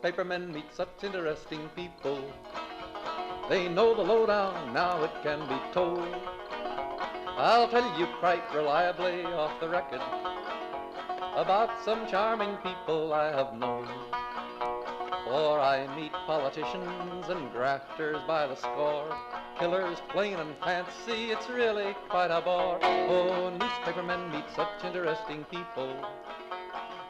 newspapermen meet such interesting people. They know the lowdown, now it can be told. I'll tell you quite reliably off the record about some charming people I have known. For I meet politicians and grafters by the score, killers plain and fancy, it's really quite a bore. Oh, newspapermen meet such interesting people.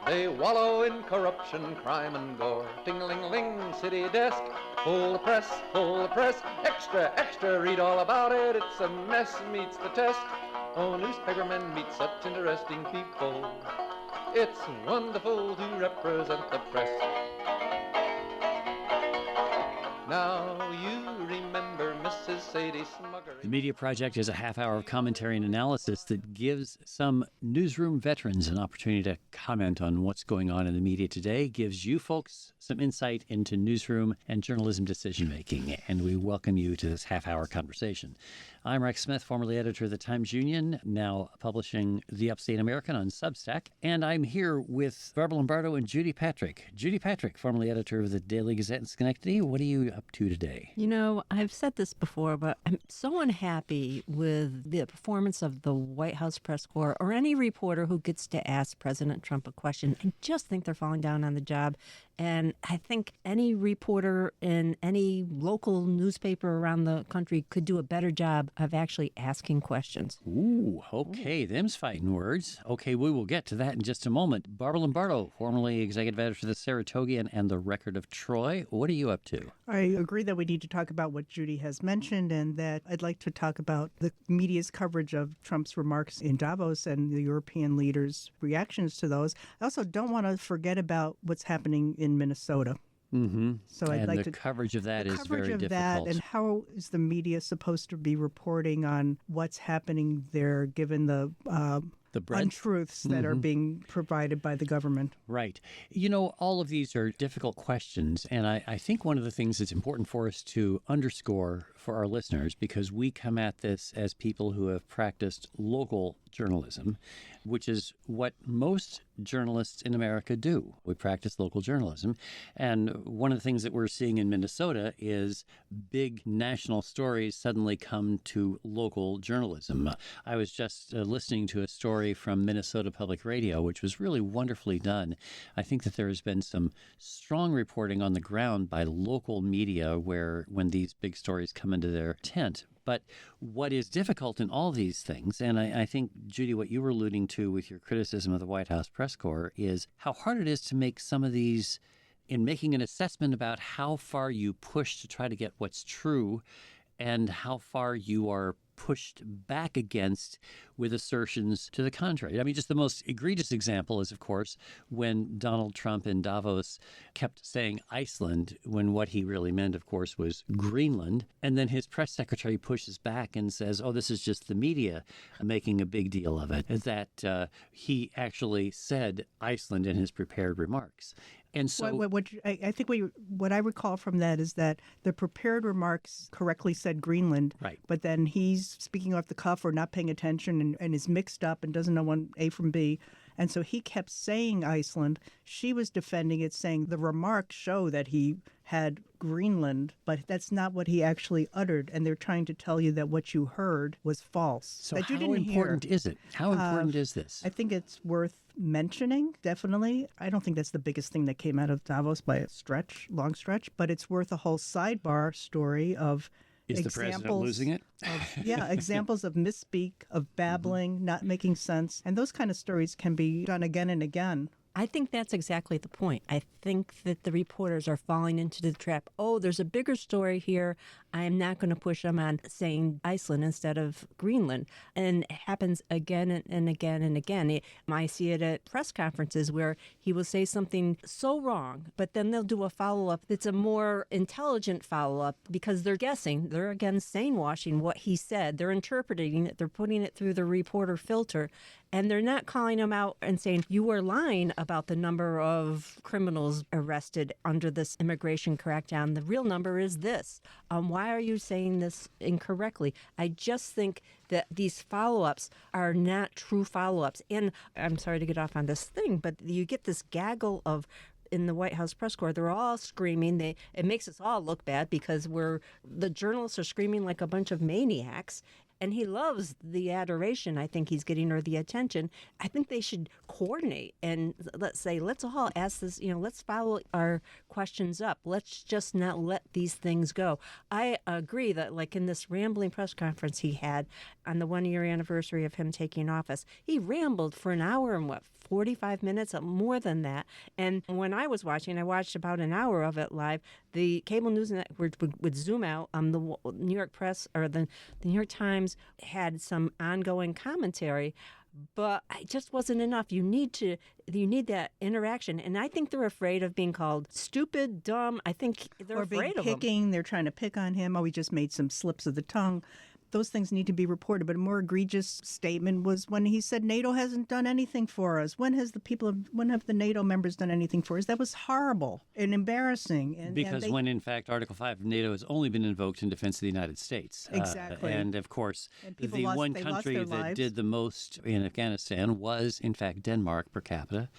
They wallow in corruption, crime and gore. Ting-a-ling-ling, city desk, full of press, extra, extra, read all about it, it's a mess, meets the test. Oh, newspapermen meet such interesting people. It's wonderful to represent the press. Now you remember Mrs. Sadie Smuggery. The Media Project is a half hour of commentary and analysis that gives some newsroom veterans an opportunity to comment on what's going on in the media today, gives you folks some insight into newsroom and journalism decision-making, and we welcome you to this half-hour conversation. I'm Rex Smith, formerly editor of the Times-Union, now publishing The Upstate American on Substack, and I'm here with Barbara Lombardo and Judy Patrick. Judy Patrick, formerly editor of the Daily Gazette in Schenectady. What are you up to today? You know, I've said this before, but I'm so unhappy with the performance of the White House press corps or any reporter who gets to ask President Trump a question. I just think they're falling down on the job. And I think any reporter in any local newspaper around the country could do a better job of actually asking questions. Ooh, okay. Them's fighting words. Okay, we will get to that in just a moment. Barbara Lombardo, formerly executive editor for the Saratogian and the Record of Troy. What are you up to? I agree that we need to talk about what Judy has mentioned, and that I'd like to talk about the media's coverage of Trump's remarks in Davos and the European leaders' reactions to those. I also don't want to forget about what's happening in Minnesota. Mm-hmm. So I'd and like the to coverage of that the is coverage very of difficult. that, and how is the media supposed to be reporting on what's happening there, given the untruths that are being provided by the government? Right. You know, all of these are difficult questions, and I think one of the things that's important for us to underscore for our listeners, because we come at this as people who have practiced local journalism, which is what most journalists in America do. We practice local journalism. And one of the things that we're seeing in Minnesota is big national stories suddenly come to local journalism. I was just listening to a story from Minnesota Public Radio, which was really wonderfully done. I think that there has been some strong reporting on the ground by local media when these big stories come into their tent. But what is difficult in all these things, and I think, Judy, what you were alluding to with your criticism of the White House press corps, is how hard it is to make some of these, in making an assessment about how far you push to try to get what's true and how far you are pushed back against with assertions to the contrary. I mean, just the most egregious example is, of course, when Donald Trump in Davos kept saying Iceland when what he really meant, of course, was Greenland. And then his press secretary pushes back and says, oh, this is just the media making a big deal of it, that he actually said Iceland in his prepared remarks. And so I think what I recall from that is that the prepared remarks correctly said Greenland, right, but then he's speaking off the cuff or not paying attention and is mixed up and doesn't know one A from B. And so he kept saying Iceland. She was defending it, saying the remarks show that he had Greenland, but that's not what he actually uttered. And they're trying to tell you that what you heard was false. So that you how didn't important hear. is it? How important is this? I think it's worth mentioning, definitely. I don't think that's the biggest thing that came out of Davos by a long stretch, but it's worth a whole sidebar story of Is the president losing it? Examples of misspeak, of babbling, not making sense. And those kind of stories can be done again and again. I think that's exactly the point. I think that the reporters are falling into the trap. Oh, there's a bigger story here. I am not going to push them on saying Iceland instead of Greenland. And it happens again and again and again. I see it at press conferences where he will say something so wrong, but then they'll do a follow-up that's a more intelligent follow-up because they're guessing. They're, again, sane-washing what he said. They're interpreting it. They're putting it through the reporter filter. And they're not calling him out and saying, you were lying about the number of criminals arrested under this immigration crackdown. The real number is this. Why are you saying this incorrectly? I just think that these follow-ups are not true follow-ups. And I'm sorry to get off on this thing, but you get this gaggle of in the White House press corps. They're all screaming. It makes us all look bad because the journalists are screaming like a bunch of maniacs. And he loves the adoration I think he's getting, or the attention. I think they should coordinate and let's all ask this, let's follow our questions up. Let's just not let these things go. I agree that, like, in this rambling press conference he had on the 1-year anniversary of him taking office, he rambled for an hour and 45 minutes, more than that. And when I was watching, I watched about an hour of it live. The cable news network would zoom out. The New York Press, or the New York Times, had some ongoing commentary, but it just wasn't enough. You need that interaction, and I think they're afraid of being called stupid, dumb. I think they're afraid of picking. They're trying to pick on him. Oh, he just made some slips of the tongue. Those things need to be reported. But a more egregious statement was when he said NATO hasn't done anything for us. When have the NATO members done anything for us? That was horrible and embarrassing. Because when in fact Article 5 of NATO has only been invoked in defense of the United States. Exactly. And of course, the one they country lost their that lives. did the most in Afghanistan was in fact Denmark per capita.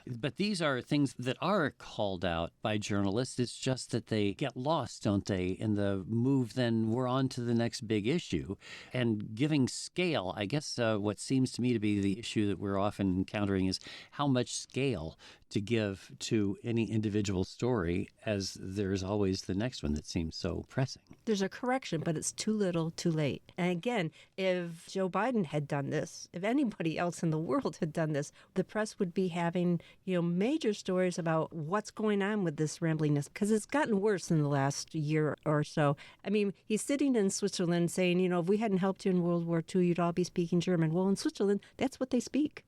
But these are things that are called out by journalists. It's just that they get lost, don't they, in the move. Then we're on to the next big issue. And giving scale, I guess what seems to me to be the issue that we're often encountering is how much scale to give to any individual story, as there's always the next one that seems so pressing. There's a correction, but it's too little, too late. And again, if Joe Biden had done this, if anybody else in the world had done this, the press would be having, major stories about what's going on with this rambliness, because it's gotten worse in the last year or so. I mean, he's sitting in Switzerland saying, if we hadn't helped you in World War II, you'd all be speaking German. Well, in Switzerland, that's what they speak.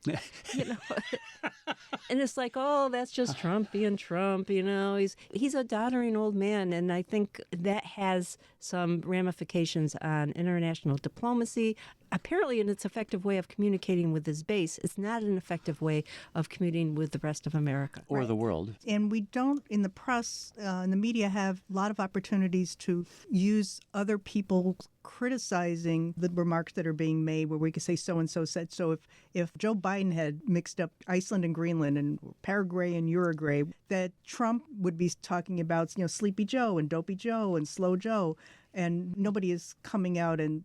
And it's like, oh, that's just Trump being Trump, He's a doddering old man, and I think that has some ramifications on international diplomacy. Apparently, in its effective way of communicating with his base, it's not an effective way of communicating with the rest of America. Or the world. And we don't, in the press, in the media, have a lot of opportunities to use other people criticizing the remarks that are being made, where we could say so-and-so said. So if Joe Biden had mixed up Iceland and Greenland and Paraguay and Uruguay, that Trump would be talking about, Sleepy Joe and Dopey Joe and Slow Joe, and nobody is coming out and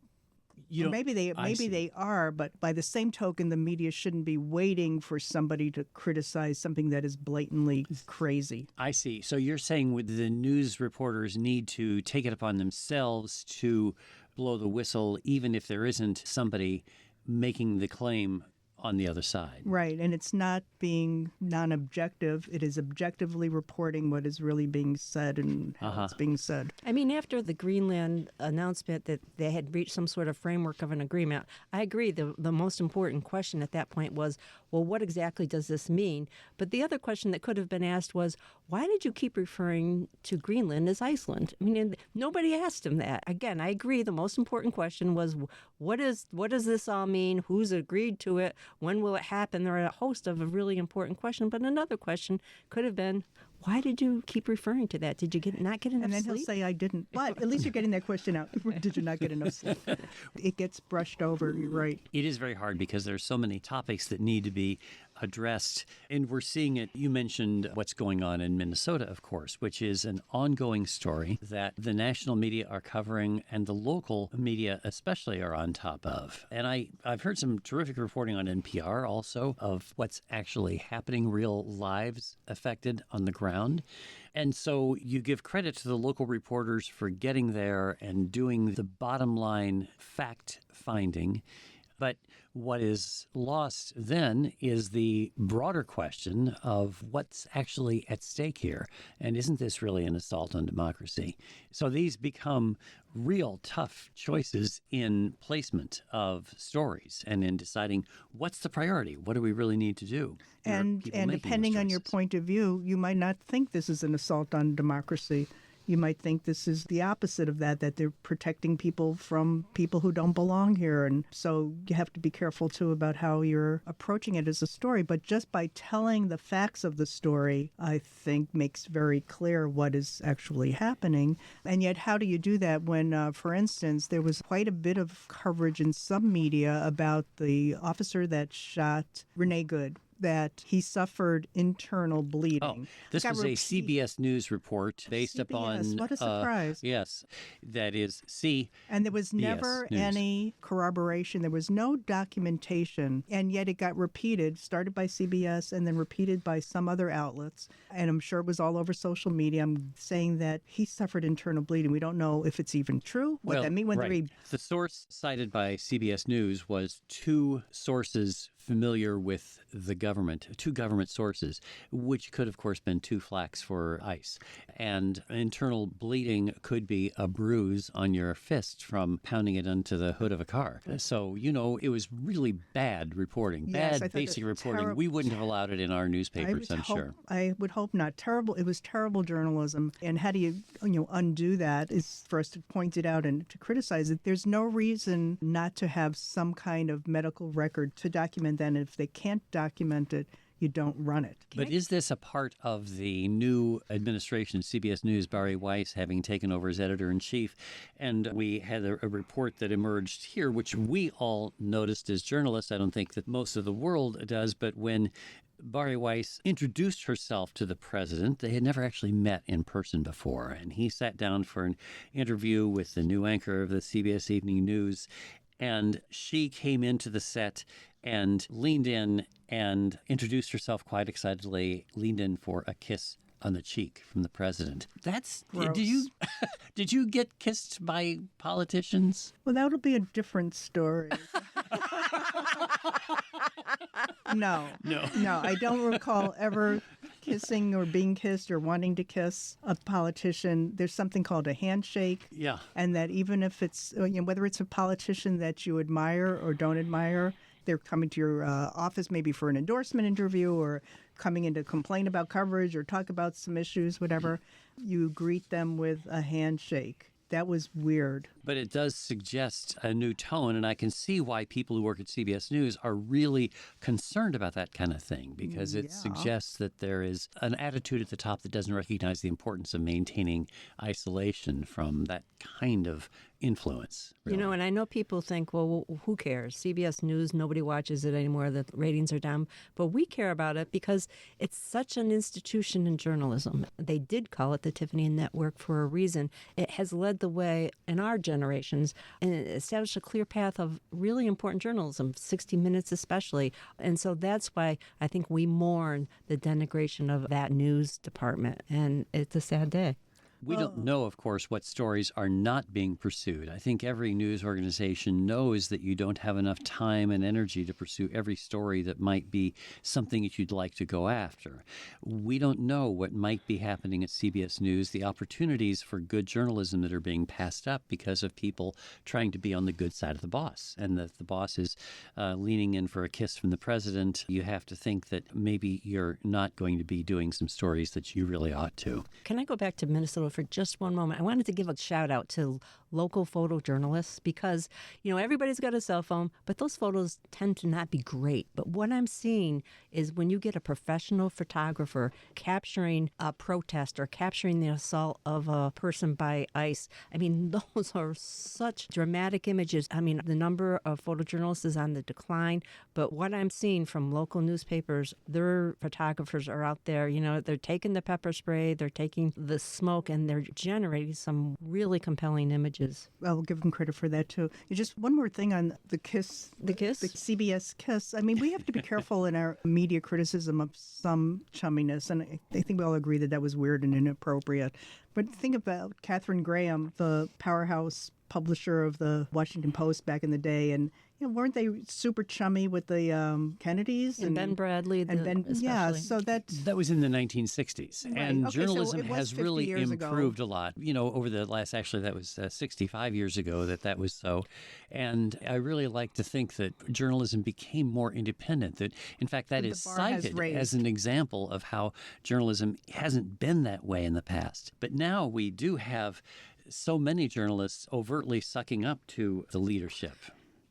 maybe they are, but by the same token, the media shouldn't be waiting for somebody to criticize something that is blatantly crazy. I see. So you're saying the news reporters need to take it upon themselves to blow the whistle, even if there isn't somebody making the claim on the other side. Right, and it's not being non-objective. It is objectively reporting what is really being said and how it's being said. I mean, after the Greenland announcement that they had reached some sort of framework of an agreement, I agree the most important question at that point was, well, what exactly does this mean? But the other question that could have been asked was, why did you keep referring to Greenland as Iceland? I mean, nobody asked him that. Again, I agree the most important question was, what does this all mean? Who's agreed to it? When will it happen? There are a host of a really important question. But another question could have been, why did you keep referring to that? Did you not get enough sleep? And then he'll say, I didn't. But at least you're getting that question out. Did you not get enough sleep? It gets brushed over. You're right. It is very hard because there's so many topics that need to be addressed. And we're seeing it. You mentioned what's going on in Minnesota, of course, which is an ongoing story that the national media are covering and the local media especially are on top of. And I've heard some terrific reporting on NPR also of what's actually happening, real lives affected on the ground. And so you give credit to the local reporters for getting there and doing the bottom line fact finding. But what is lost then is the broader question of what's actually at stake here. And isn't this really an assault on democracy? So these become real tough choices in placement of stories and in deciding what's the priority. What do we really need to do? And depending on your point of view, you might not think this is an assault on democracy. You might think this is the opposite of that they're protecting people from people who don't belong here. And so you have to be careful, too, about how you're approaching it as a story. But just by telling the facts of the story, I think makes very clear what is actually happening. And yet, how do you do that when, for instance, there was quite a bit of coverage in some media about the officer that shot Renee Good, that he suffered internal bleeding. Oh, this Like, was a CBS News report based upon. CBS, what a surprise. Yes, that is C. And there was never News. any corroboration. There was no documentation. And yet it got repeated, started by CBS and then repeated by some other outlets. And I'm sure it was all over social media. I'm saying that he suffered internal bleeding. We don't know if it's even true. What that mean when they read. The source cited by CBS News was two sources familiar with the government, two government sources, which could, of course, been two flags for ICE. And internal bleeding could be a bruise on your fist from pounding it into the hood of a car. So, it was really bad reporting, Yes, bad basic reporting. We wouldn't have allowed it in our newspapers, I'm sure. I would hope not. Terrible. It was terrible journalism. And how do you undo that is for us to point it out and to criticize it. There's no reason not to have some kind of medical record to document that. And if they can't document it, you don't run it. But is this a part of the new administration, CBS News, Barry Weiss having taken over as editor-in-chief? And we had a report that emerged here, which we all noticed as journalists. I don't think that most of the world does, but when Barry Weiss introduced herself to the president, they had never actually met in person before. And he sat down for an interview with the new anchor of the CBS Evening News, and she came into the set and leaned in and introduced herself quite excitedly, leaned in for a kiss on the cheek from the president. That's Gross. Did you get kissed by politicians? Well, that'll be a different story. No, I don't recall ever kissing or being kissed or wanting to kiss a politician. There's something called a handshake. Yeah. And that even if it's, whether it's a politician that you admire or don't admire, they're coming to your office maybe for an endorsement interview or coming in to complain about coverage or talk about some issues, whatever, you greet them with a handshake. That was weird. But it does suggest a new tone, and I can see why people who work at CBS News are really concerned about that kind of thing, because it suggests that there is an attitude at the top that doesn't recognize the importance of maintaining isolation from that kind of influence. Really. And I know people think, well, who cares? CBS News, nobody watches it anymore. The ratings are down. But we care about it because it's such an institution in journalism. They did call it the Tiffany Network for a reason. It has led the way in our generations and established a clear path of really important journalism, 60 Minutes especially. And so that's why I think we mourn the denigration of that news department. And it's a sad day. We don't know, of course, what stories are not being pursued. I think every news organization knows that you don't have enough time and energy to pursue every story that might be something that you'd like to go after. We don't know what might be happening at CBS News, the opportunities for good journalism that are being passed up because of people trying to be on the good side of the boss. And that the boss is leaning in for a kiss from the president. You have to think that maybe you're not going to be doing some stories that you really ought to. Can I go back to Minnesota for just one moment? I wanted to give a shout out to local photojournalists because, everybody's got a cell phone, but those photos tend to not be great. But what I'm seeing is when you get a professional photographer capturing a protest or capturing the assault of a person by ICE, those are such dramatic images. The number of photojournalists is on the decline, but what I'm seeing from local newspapers, their photographers are out there, they're taking the pepper spray, they're taking the smoke, and they're generating some really compelling images. I'll give them credit for that, too. Just one more thing on the kiss. The kiss? The CBS kiss. We have to be careful in our media criticism of some chumminess, and I think we all agree that was weird and inappropriate. But think about Katharine Graham, the powerhouse publisher of the Washington Post back in the day, and weren't they super chummy with the Kennedys and Ben Bradley? Yeah, so that was in the 1960s, right. And okay, journalism so has really improved a lot. Over the last, actually, that was 65 years ago that was so, and I really like to think that journalism became more independent. That, in fact, that is cited as an example of how journalism hasn't been that way in the past. But now we do have so many journalists overtly sucking up to the leadership.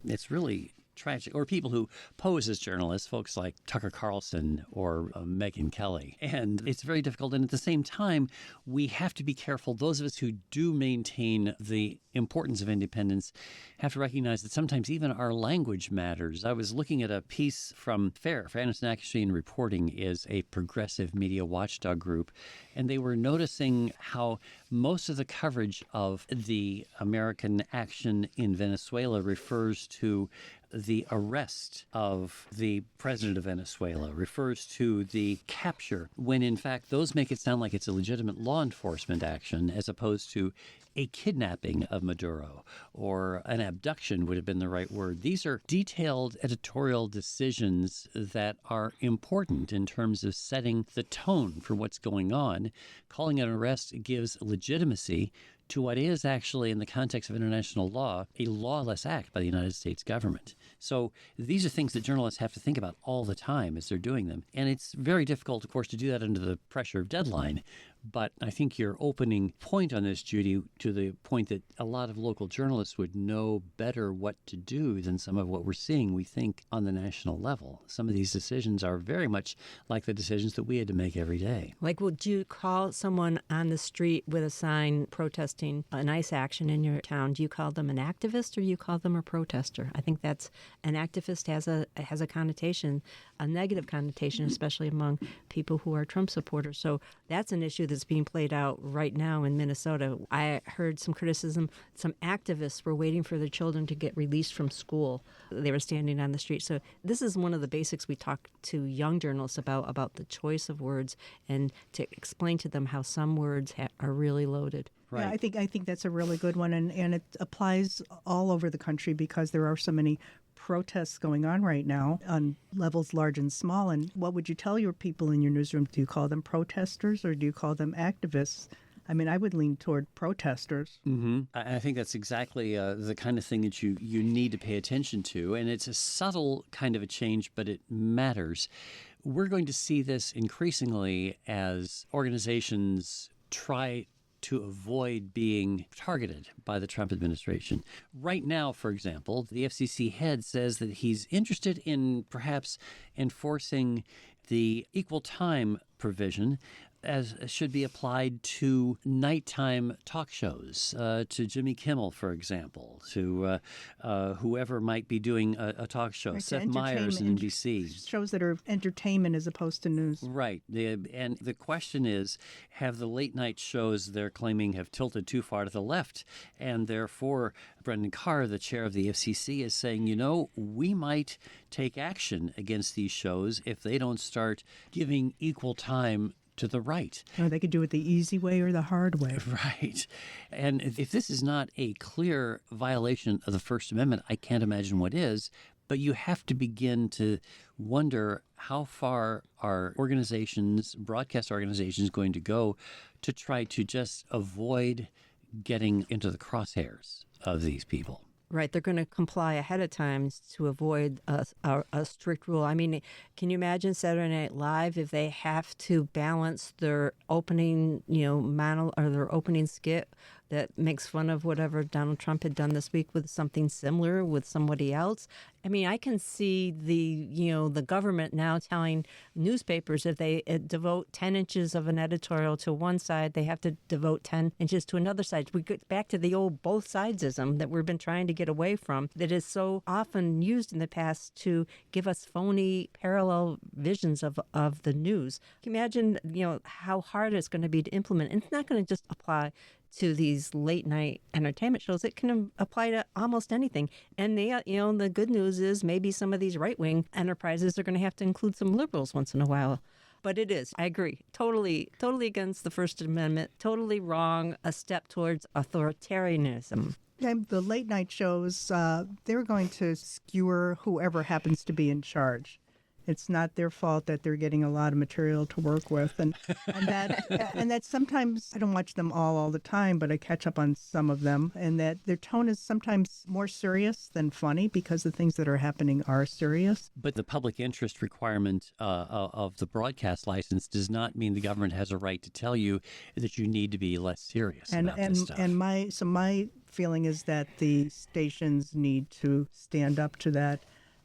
It's really tragic, or people who pose as journalists, folks like Tucker Carlson or Megyn Kelly. And it's very difficult. And at the same time, we have to be careful. Those of us who do maintain the importance of independence have to recognize that sometimes even our language matters. I was looking at a piece from FAIR. Fairness in Accuracy in Reporting is a progressive media watchdog group, and they were noticing how most of the coverage of the American action in Venezuela refers to the arrest of the president of Venezuela, refers to the capture, when in fact those make it sound like it's a legitimate law enforcement action as opposed to a kidnapping of Maduro, or an abduction would have been the right word. These are detailed editorial decisions that are important in terms of setting the tone for what's going on. Calling it an arrest gives legitimacy to what is actually, in the context of international law, a lawless act by the United States government. So these are things that journalists have to think about all the time as they're doing them. And it's very difficult, of course, to do that under the pressure of deadline. But I think your opening point on this, Judy, to the point that a lot of local journalists would know better what to do than some of what we're seeing, we think, on the national level. Some of these decisions are very much like the decisions that we had to make every day. Like, would you call someone on the street with a sign protesting an ICE action in your town? Do you call them an activist or you call them a protester? I think that's an activist has a connotation, a negative connotation, especially among people who are Trump supporters. So that's an issue that's being played out right now in Minnesota. I heard some criticism. Some activists were waiting for their children to get released from school. They were standing on the street. So this is one of the basics we talk to young journalists about the choice of words and to explain to them how some words are really loaded. Right. Yeah, I think that's a really good one, and it applies all over the country because there are so many protests going on right now on levels large and small. And what would you tell your people in your newsroom? Do you call them protesters or do you call them activists? I mean, I would lean toward protesters. Mm-hmm. I think that's exactly the kind of thing that you need to pay attention to. And it's a subtle kind of a change, but it matters. We're going to see this increasingly as organizations try to avoid being targeted by the Trump administration. Right now, for example, the FCC head says that he's interested in perhaps enforcing the equal time provision as should be applied to nighttime talk shows, to Jimmy Kimmel, for example, to whoever might be doing a talk show, Right, Seth Meyers in NBC. Shows that are entertainment as opposed to news. Right. And the question is, have the late night shows they're claiming have tilted too far to the left? And therefore, Brendan Carr, the chair of the FCC, is saying, we might take action against these shows if they don't start giving equal time to the right. Or they could do it the easy way or the hard way. Right. And if this is not a clear violation of the First Amendment, I can't imagine what is. But you have to begin to wonder how far are organizations, broadcast organizations, going to go to try to just avoid getting into the crosshairs of these people. Right, they're going to comply ahead of time to avoid a strict rule. I mean, can you imagine Saturday Night Live if they have to balance their opening, or their opening skit that makes fun of whatever Donald Trump had done this week with something similar with somebody else? I mean, I can see the government now telling newspapers if they devote 10 inches of an editorial to one side, they have to devote 10 inches to another side. We get back to the old both sidesism that we've been trying to get away from, that is so often used in the past to give us phony parallel visions of the news. Can you imagine, how hard it's going to be to implement? And it's not going to just apply to these late night entertainment shows. It can apply to almost anything. And the good news is maybe some of these right wing enterprises are going to have to include some liberals once in a while. But it is, I agree, totally against the First Amendment, totally wrong, a step towards authoritarianism. And the late night shows, they're going to skewer whoever happens to be in charge. It's not their fault that they're getting a lot of material to work with, and that sometimes I don't watch them all the time, but I catch up on some of them, and that their tone is sometimes more serious than funny because the things that are happening are serious. But the public interest requirement of the broadcast license does not mean the government has a right to tell you that you need to be less serious about this stuff. And my feeling is that the stations need to stand up to that.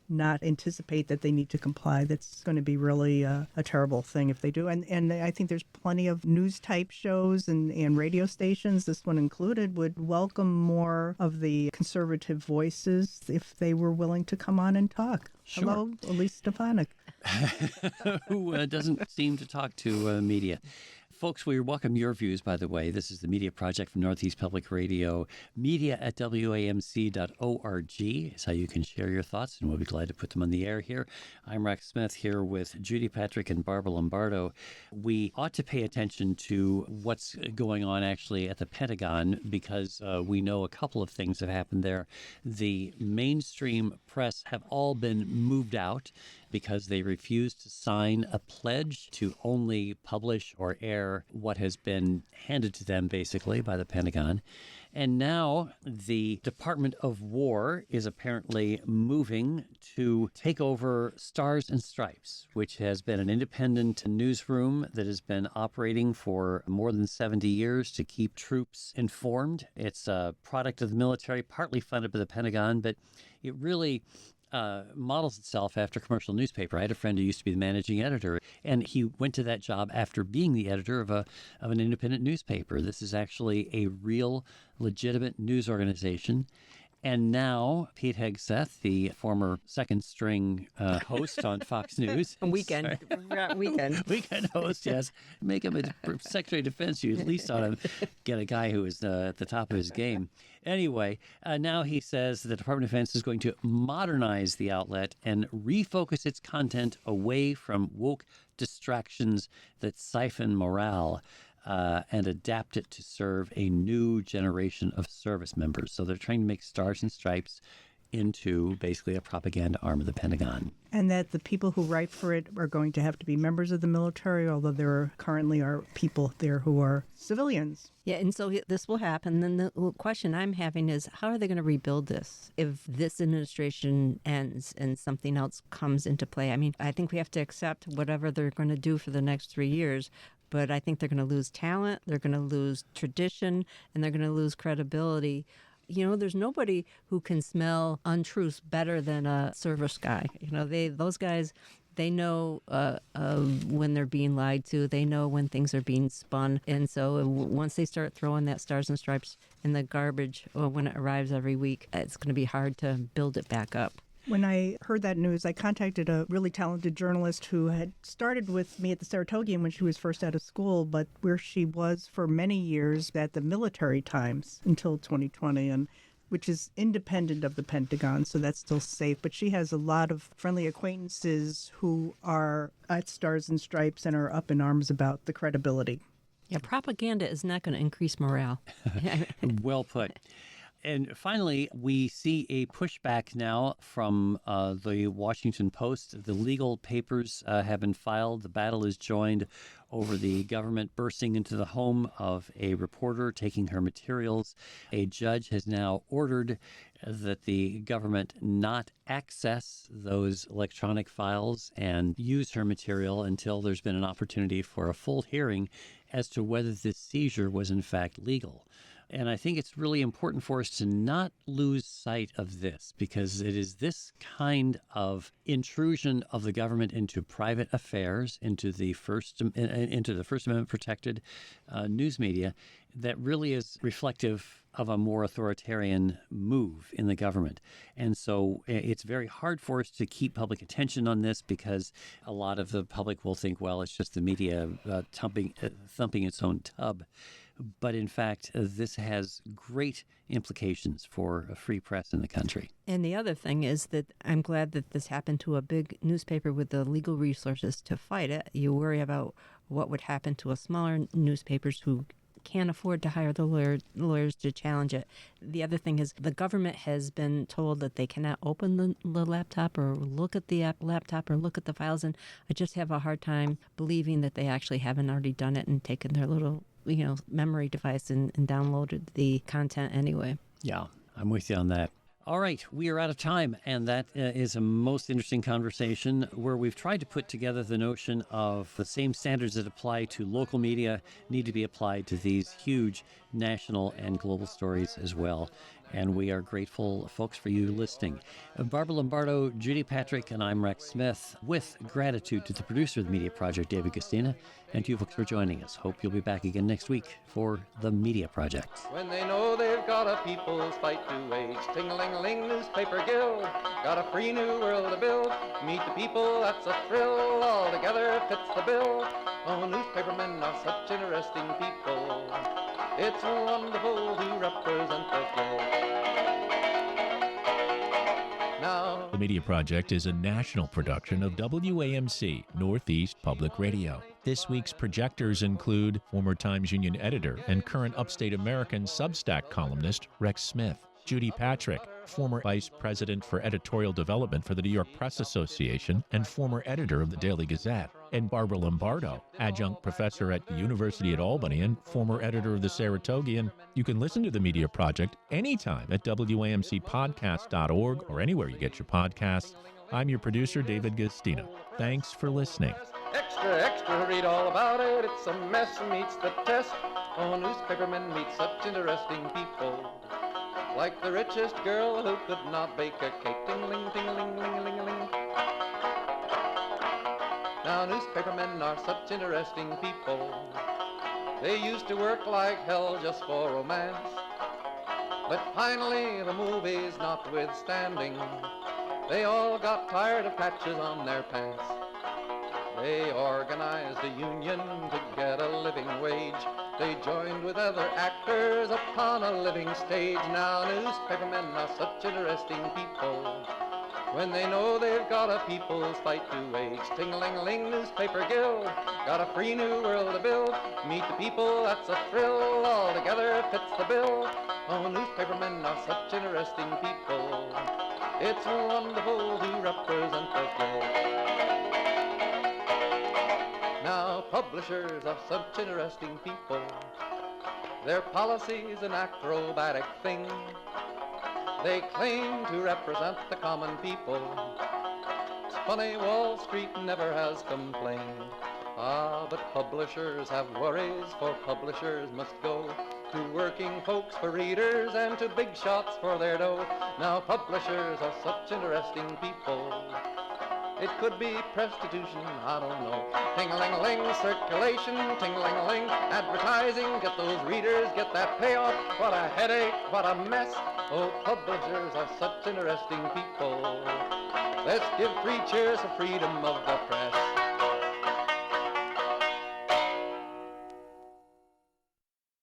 not anticipate that they need to comply. That's going to be really a terrible thing if they do. And I think there's plenty of news type shows and radio stations, this one included, would welcome more of the conservative voices if they were willing to come on and talk. Sure. Hello, Elise Stefanik. Who doesn't seem to talk to media. Folks, we welcome your views, by the way. This is the Media Project from Northeast Public Radio. Media at WAMC.org is how you can share your thoughts, and we'll be glad to put them on the air here. I'm Rex Smith here with Judy Patrick and Barbara Lombardo. We ought to pay attention to what's going on actually at the Pentagon because we know a couple of things have happened there. The mainstream press have all been moved out because they refused to sign a pledge to only publish or air what has been handed to them, basically, by the Pentagon. And now the Department of War is apparently moving to take over Stars and Stripes, which has been an independent newsroom that has been operating for more than 70 years to keep troops informed. It's a product of the military, partly funded by the Pentagon, but it really models itself after a commercial newspaper. I had a friend who used to be the managing editor, and he went to that job after being the editor of an independent newspaper. This is actually a real, legitimate news organization. And now Pete Hegseth, the former second-string host on Fox News. Weekend Host, yes. Make him a Secretary of Defense. You at least ought to get a guy who is at the top of his game. Anyway, now he says the Department of Defense is going to modernize the outlet and refocus its content away from woke distractions that siphon morale. And adapt it to serve a new generation of service members. So they're trying to make Stars and Stripes into basically a propaganda arm of the Pentagon. And that the people who write for it are going to have to be members of the military, although there currently are people there who are civilians. Yeah, and so this will happen. Then the question I'm having is, how are they going to rebuild this if this administration ends and something else comes into play? I mean, I think we have to accept whatever they're going to do for the next 3 years. But I think they're going to lose talent, they're going to lose tradition, and they're going to lose credibility. You know, there's nobody who can smell untruths better than a service guy. You know, those guys, they know when they're being lied to. They know when things are being spun. And so once they start throwing that Stars and Stripes in the garbage when it arrives every week, it's going to be hard to build it back up. When I heard that news, I contacted a really talented journalist who had started with me at the Saratogian when she was first out of school, but where she was for many years at the Military Times until 2020, and which is independent of the Pentagon, so that's still safe. But she has a lot of friendly acquaintances who are at Stars and Stripes and are up in arms about the credibility. Yeah, propaganda is not going to increase morale. Well put. And finally, we see a pushback now from the Washington Post. The legal papers have been filed. The battle is joined over the government bursting into the home of a reporter, taking her materials. A judge has now ordered that the government not access those electronic files and use her material until there's been an opportunity for a full hearing as to whether this seizure was in fact legal. And I think it's really important for us to not lose sight of this, because it is this kind of intrusion of the government into private affairs, into the First Amendment protected news media, that really is reflective of a more authoritarian move in the government. And so it's very hard for us to keep public attention on this, because a lot of the public will think, well, it's just the media thumping its own tub. But in fact, this has great implications for a free press in the country. And the other thing is that I'm glad that this happened to a big newspaper with the legal resources to fight it. You worry about what would happen to a smaller newspapers who can't afford to hire the lawyers to challenge it. The other thing is the government has been told that they cannot open the laptop or look at the laptop or look at the files. And I just have a hard time believing that they actually haven't already done it and taken their little memory device and downloaded the content anyway. Yeah, I'm with you on that. All right, we are out of time, and that is a most interesting conversation where we've tried to put together the notion of the same standards that apply to local media need to be applied to these huge national and global stories as well. And we are grateful, folks, for you listening. Barbara Lombardo, Judy Patrick, and I'm Rex Smith, with gratitude to the producer of the Media Project, David Gastina, and to you folks for joining us. Hope you'll be back again next week for the Media Project. When they know they've got a people's fight to wage, ting-a-ling-a-ling, newspaper guild, got a free new world to build. Meet the people, that's a thrill, all together fits the bill. Oh, newspapermen are such interesting people. It's wonderful to represent the guild. Now, The Media Project is a national production of WAMC, Northeast Public Radio. This week's projectors include former Times Union editor and current Upstate American Substack columnist Rex Smith, Judy Patrick, former vice president for editorial development for the New York Press Association and former editor of the Daily Gazette, and Barbara Lombardo, adjunct professor at the University at Albany and former editor of the Saratogian. You can listen to the Media Project anytime at WAMCpodcast.org or anywhere you get your podcasts. I'm your producer, David Gastina. Thanks for listening. extra, extra, read all about it. It's a mess, meets the test. Oh, newspapermen meet such interesting people. Like the richest girl who could not bake a cake. Ting-a-ling, ting-a-ling, ling-a-ling-a-ling. Now newspapermen are such interesting people. They used to work like hell just for romance. But finally, the movies notwithstanding, they all got tired of patches on their pants. They organized a union to get a living wage. They joined with other actors upon a living stage. Now newspapermen are such interesting people. When they know they've got a people's fight to wage. Ting-a-ling-a-ling, newspaper guild, got a free new world to build. Meet the people, that's a thrill, all together fits the bill. Oh, newspapermen are such interesting people. It's wonderful to represent the guild. Now, publishers are such interesting people. Their policy's an acrobatic thing. They claim to represent the common people. It's funny, Wall Street never has complained. Ah, but publishers have worries, for publishers must go to working folks for readers and to big shots for their dough. Now, publishers are such interesting people. It could be prostitution, I don't know. Ting-a-ling-a-ling, circulation, ting-a-ling-a-ling, advertising, get those readers, get that payoff. What a headache, what a mess. Oh, publishers are such interesting people. Let's give 3 cheers for freedom of the press.